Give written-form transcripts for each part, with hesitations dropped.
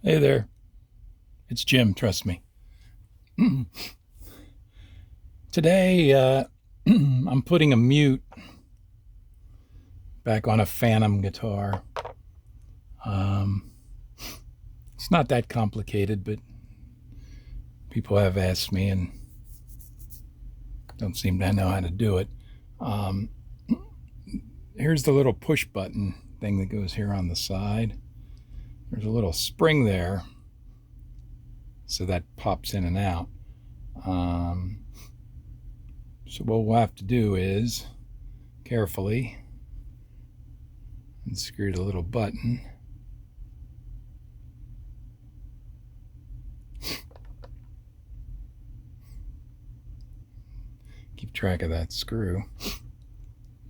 Hey there, it's Jim, trust me. Today, I'm putting a mute back on a Phantom guitar. Um, it's not that complicated, but people have asked me and don't seem to know how to do it. Um, Here's the little push button thing that goes here on the side. There's a little spring there, so that pops in and out. So what we'll have to do is carefully unscrew the little button. Keep track of that screw.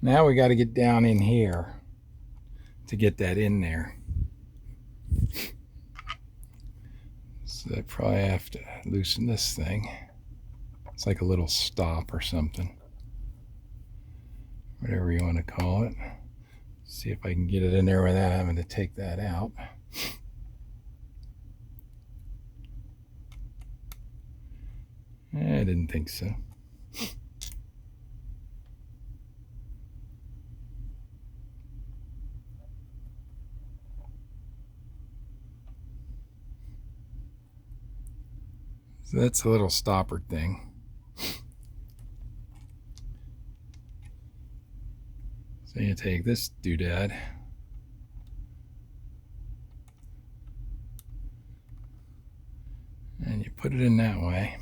Now we got to get down in here to get that in there. So I probably have to loosen this thing. It's like a little stop or something, whatever you want to call it. See if I can get it in there without having to take that out. I didn't think so. So that's a little stopper thing. So you take this doodad, and you put it in that way.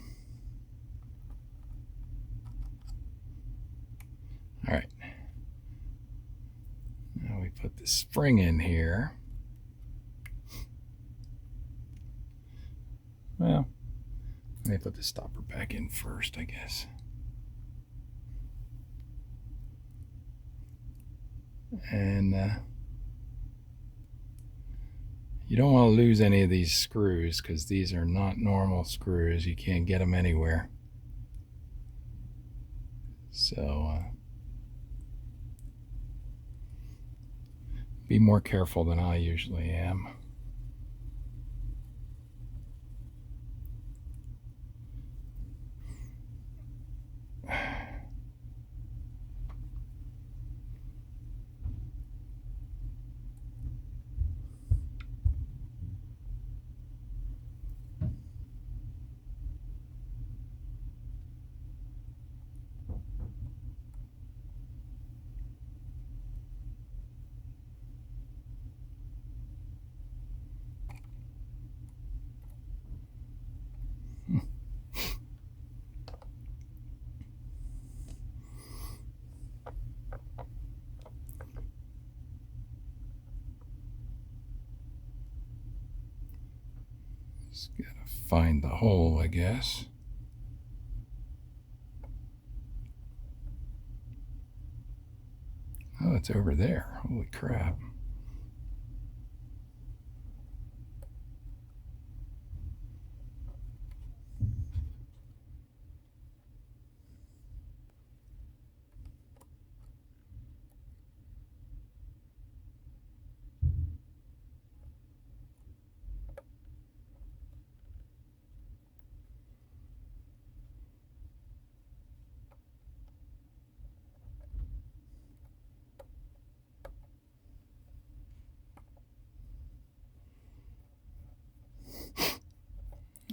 All right. Now we put the spring in here. Well, let me put the stopper back in first, I guess. And you don't want to lose any of these screws because these are not normal screws. You can't get them anywhere. So be more careful than I usually am. Just gotta find the hole, I guess. Oh, it's over there. Holy crap.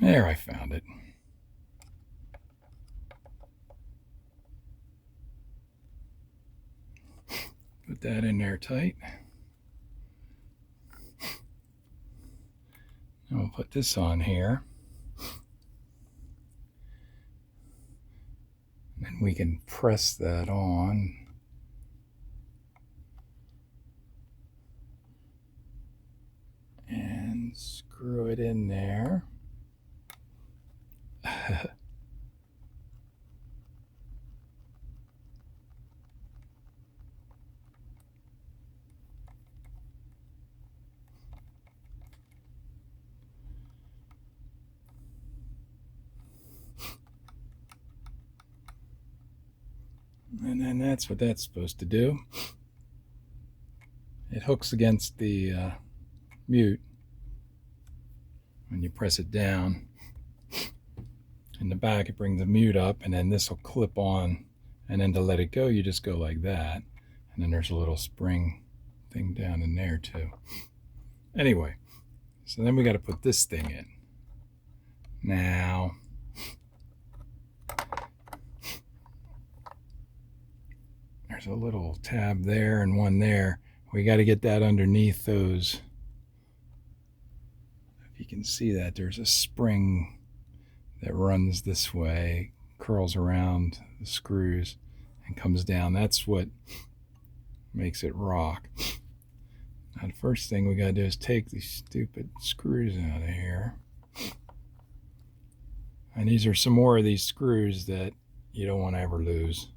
There, I found it. Put that in there tight. And we'll put this on here. And we can press that on. And screw it in there. And then that's what that's supposed to do. It hooks against the mute. when you press it down in the back, it brings the mute up, and then this will clip on, and then to let it go, you just go like that, and then there's a little spring thing down in there too. Anyway, so then we got to put this thing in. Now, there's a little tab there and one there. We got to get that underneath those. If you can see that, there's a spring that runs this way, curls around the screws, and comes down. That's what makes it rock. Now, the first thing we got to do is take these stupid screws out of here. And these are some more of these screws that you don't want to ever lose.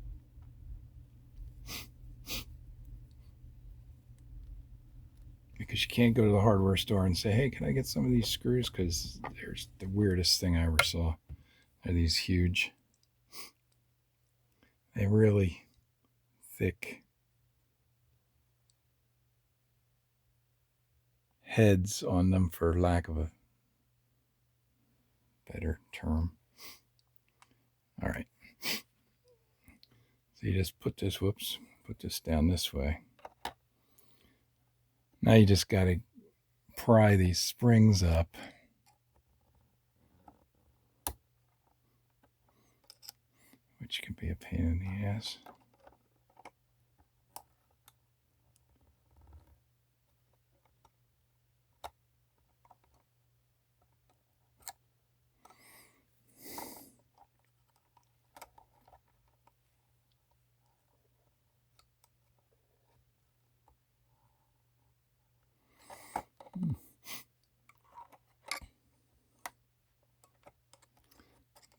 Because you can't go to the hardware store and say, hey, can I get some of these screws? Because there's the weirdest thing I ever saw. They're these huge, they're really thick heads on them, for lack of a better term. All right. So you just put this, put this down this way. Now you just got to pry these springs up. Which can be a pain in the ass.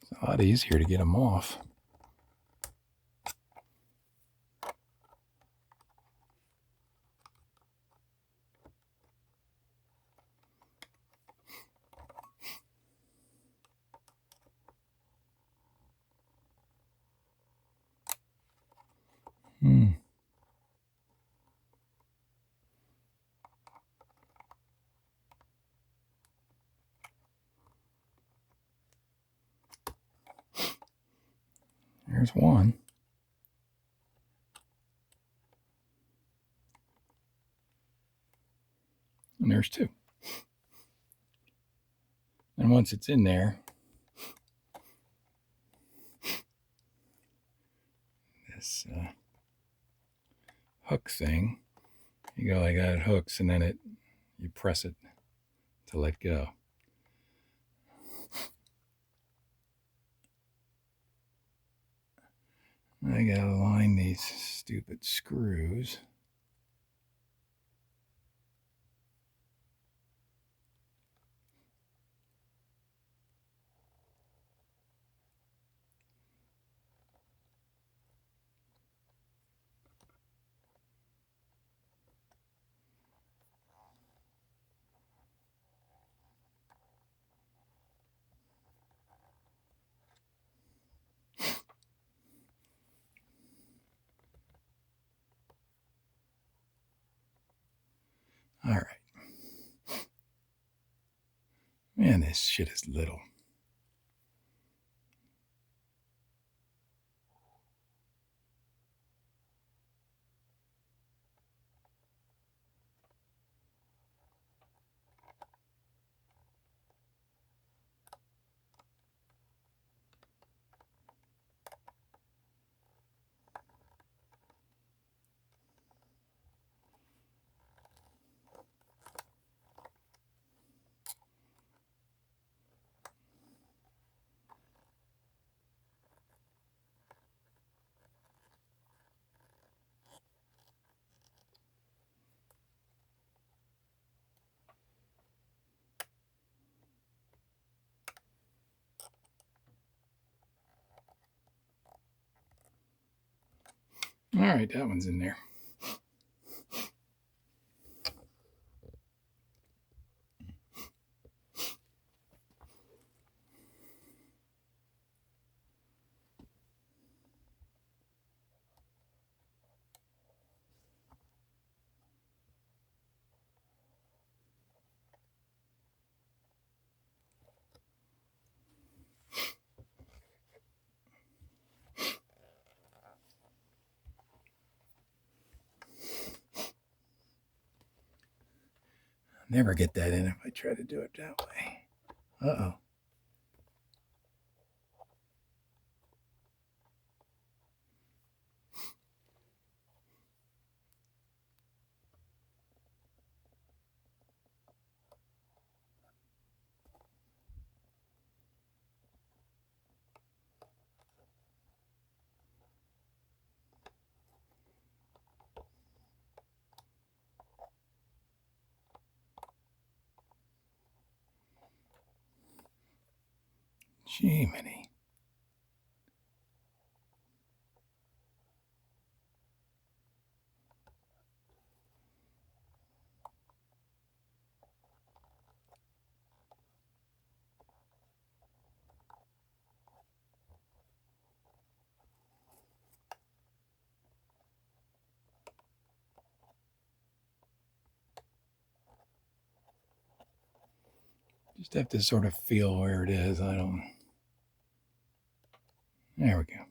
It's a lot easier to get them off. There's one. And there's two. And once it's in there, this hook thing, you go like that, it hooks, and then you press it to let go. I gotta line these stupid screws. All right. Man, this shit is little. All right, that one's in there. Never get that in if I try to do it that way. Uh-oh. Jiminy. Just have to sort of feel where it is. I don't. There we go.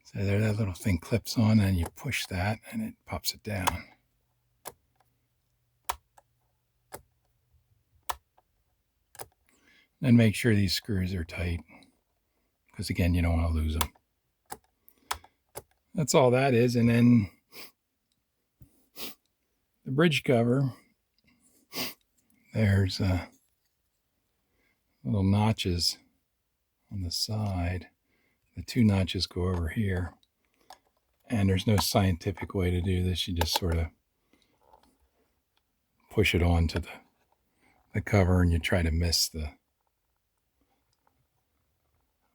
So there, that little thing clips on, and you push that, and it pops it down. Then make sure these screws are tight, because again, you don't want to lose them. That's all that is. And then the bridge cover, there's little notches on the side. The two notches go over here. And there's no scientific way to do this. You just sort of push it onto the cover, and you try to miss the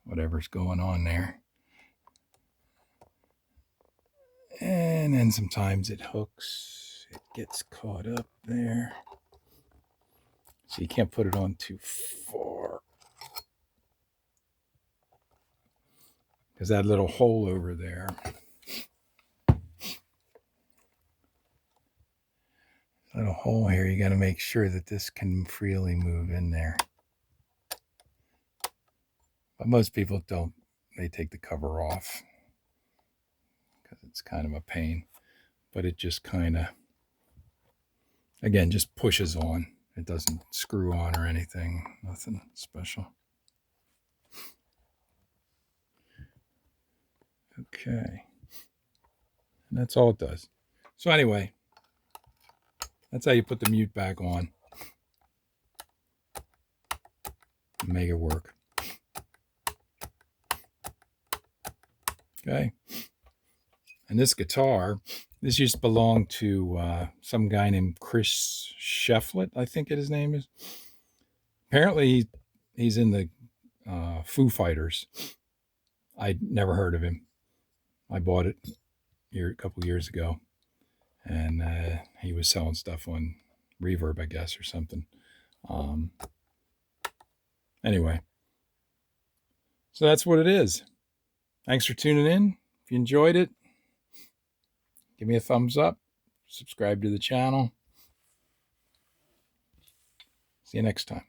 whatever's going on there. And then sometimes it hooks. It gets caught up there. So you can't put it on too far, because that little hole over there, little hole here, you got to make sure that this can freely move in there. But most people don't. They take the cover off because it's kind of a pain. But it just kind of, again, just pushes on. It doesn't screw on or anything. Nothing special. Okay. And that's all it does. So anyway, that's how you put the mute back on. Make it work. Okay. And this guitar, this used to belong to some guy named Chris Shefflett, I think his name is. Apparently, he's in the Foo Fighters. I'd never heard of him. I bought it a couple years ago, and he was selling stuff on Reverb, I guess, or something. Anyway, so that's what it is. Thanks for tuning in. If you enjoyed it, give me a thumbs up. Subscribe to the channel. See you next time.